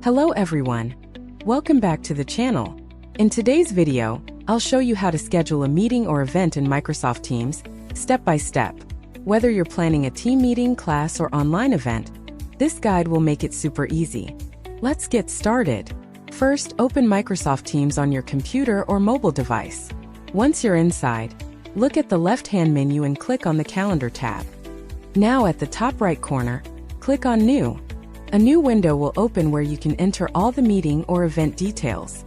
Hello everyone. Welcome back to the channel. In today's video, I'll show you how to schedule a meeting or event in Microsoft Teams, step by step. Whether you're planning a team meeting, class, or online event, this guide will make it super easy. Let's get started. First, open Microsoft Teams on your computer or mobile device. Once you're inside, look at the left-hand menu and click on the Calendar tab. Now at the top right corner, click on New. A new window will open where you can enter all the meeting or event details.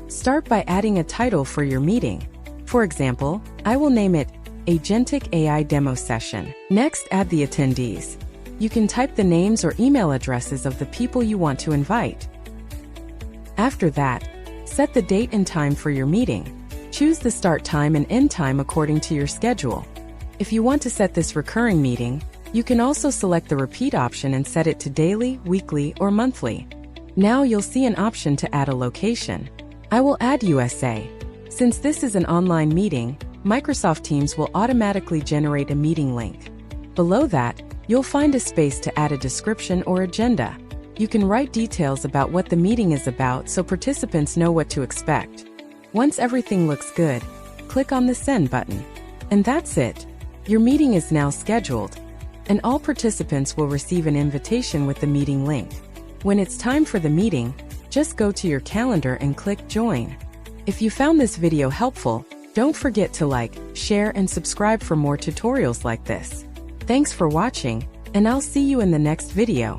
Start by adding a title for your meeting. For example, I will name it Agentic AI Demo Session. Next, add the attendees. You can type the names or email addresses of the people you want to invite. After that, set the date and time for your meeting. Choose the start time and end time according to your schedule. If you want to set this recurring meeting, you can also select the repeat option and set it to daily, weekly, or monthly. Now you'll see an option to add a location. I will add USA. Since this is an online meeting, Microsoft Teams will automatically generate a meeting link. Below that, you'll find a space to add a description or agenda. You can write details about what the meeting is about so participants know what to expect. Once everything looks good, click on the Send button. And that's it. Your meeting is now scheduled, and all participants will receive an invitation with the meeting link. When it's time for the meeting, just go to your calendar and click Join. If you found this video helpful, don't forget to like, share, and subscribe for more tutorials like this. Thanks for watching, and I'll see you in the next video.